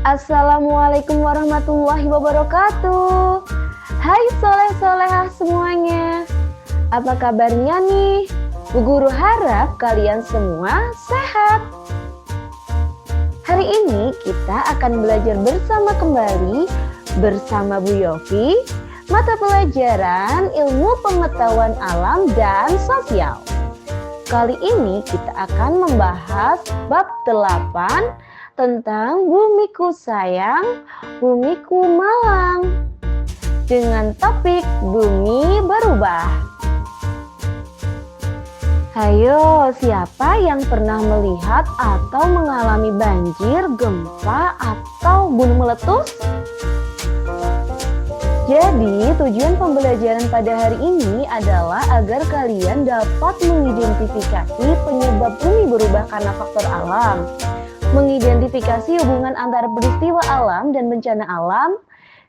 Assalamualaikum warahmatullahi wabarakatuh. Hai soleh-solehah semuanya. Apa kabarnya nih? Bu Guru harap kalian semua sehat. Hari ini kita akan belajar bersama kembali bersama Bu Yofi mata pelajaran ilmu pengetahuan alam dan sosial. Kali ini kita akan membahas bab 8 tentang bumiku sayang, bumiku malang, dengan topik bumi berubah. Hayo, siapa yang pernah melihat atau mengalami banjir, gempa, atau gunung meletus? Jadi, tujuan pembelajaran pada hari ini adalah agar kalian dapat mengidentifikasi penyebab bumi berubah karena faktor alam, mengidentifikasi hubungan antara peristiwa alam dan bencana alam,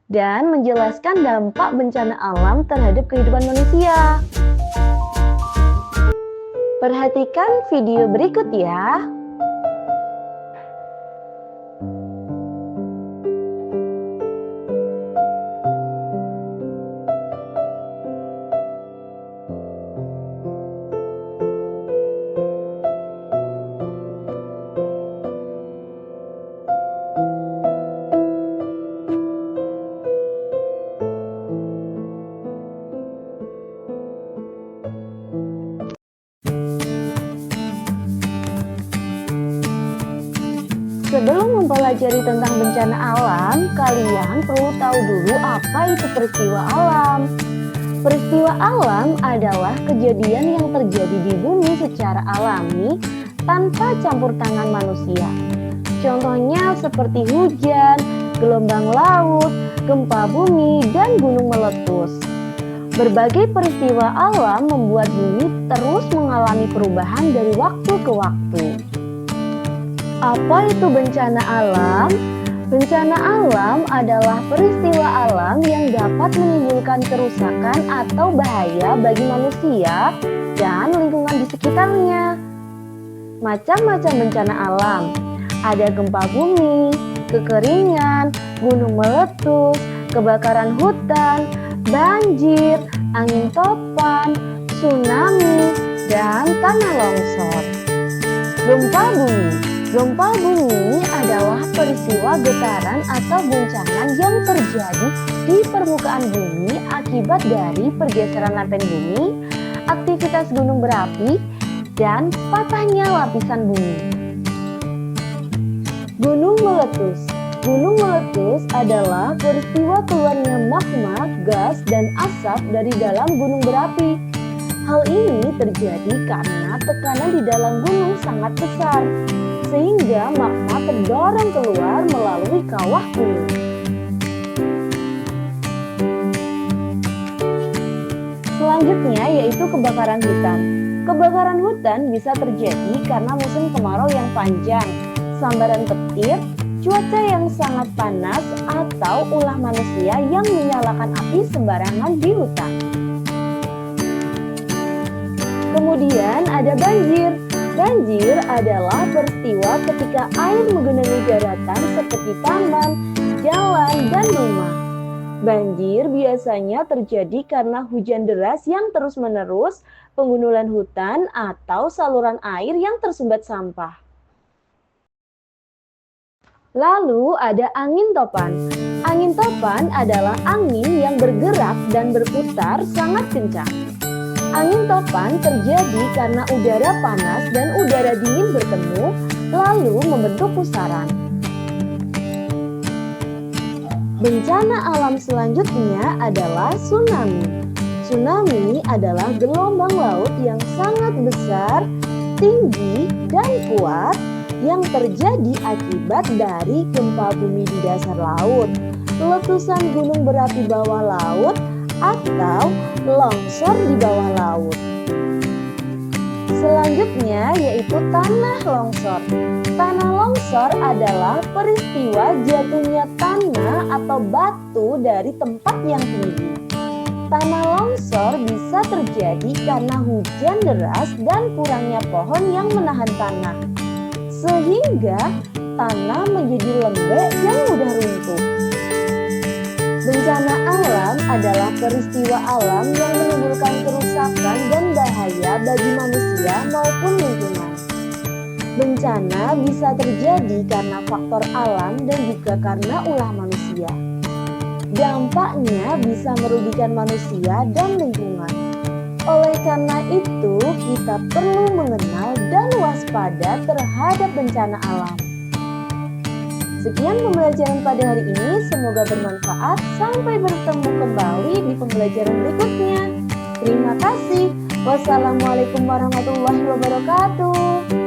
dan menjelaskan dampak bencana alam terhadap kehidupan manusia. Perhatikan video berikut ya. Sebelum mempelajari tentang bencana alam, kalian perlu tahu dulu apa itu peristiwa alam. Peristiwa alam adalah kejadian yang terjadi di bumi secara alami tanpa campur tangan manusia. Contohnya seperti hujan, gelombang laut, gempa bumi, dan gunung meletus. Berbagai peristiwa alam membuat bumi terus mengalami perubahan dari waktu ke waktu. Apa itu bencana alam? Bencana alam adalah peristiwa alam yang dapat menimbulkan kerusakan atau bahaya bagi manusia dan lingkungan di sekitarnya. Macam-macam bencana alam. Ada gempa bumi, kekeringan, gunung meletus, kebakaran hutan, banjir, angin topan, tsunami, dan tanah longsor. Gempa bumi. Gempa bumi adalah peristiwa getaran atau guncangan yang terjadi di permukaan bumi akibat dari pergeseran lempen bumi, aktivitas gunung berapi, dan patahnya lapisan bumi. Gunung meletus. Gunung meletus adalah peristiwa keluarnya magma, gas, dan asap dari dalam gunung berapi. Hal ini terjadi karena tekanan di dalam gunung sangat besar, sehingga magma terdorong keluar melalui kawah gunung. Selanjutnya yaitu kebakaran hutan. Kebakaran hutan bisa terjadi karena musim kemarau yang panjang, sambaran petir, cuaca yang sangat panas, atau ulah manusia yang menyalakan api sembarangan di hutan. Kemudian ada banjir. Banjir adalah peristiwa ketika air menggenangi daratan seperti taman, jalan, dan rumah. Banjir biasanya terjadi karena hujan deras yang terus-menerus, penggundulan hutan, atau saluran air yang tersumbat sampah. Lalu ada angin topan. Angin topan adalah angin yang bergerak dan berputar sangat kencang. Angin topan terjadi karena udara panas dan udara dingin bertemu, lalu membentuk pusaran. Bencana alam selanjutnya adalah tsunami. Tsunami adalah gelombang laut yang sangat besar, tinggi, dan kuat yang terjadi akibat dari gempa bumi di dasar laut, letusan gunung berapi bawah laut, atau longsor di bawah laut. Selanjutnya yaitu tanah longsor. Tanah longsor adalah peristiwa jatuhnya tanah atau batu dari tempat yang tinggi. Tanah longsor bisa terjadi karena hujan deras dan kurangnya pohon yang menahan tanah, sehingga tanah menjadi lembek dan mudah runtuh. Bencana alam adalah peristiwa alam yang menimbulkan kerusakan dan bahaya bagi manusia maupun lingkungan. Bencana bisa terjadi karena faktor alam dan juga karena ulah manusia. Dampaknya bisa merugikan manusia dan lingkungan. Oleh karena itu, kita perlu mengenal dan waspada terhadap bencana alam. Sekian pembelajaran pada hari ini, semoga bermanfaat. Sampai bertemu kembali di pembelajaran berikutnya. Terima kasih. Wassalamualaikum warahmatullahi wabarakatuh.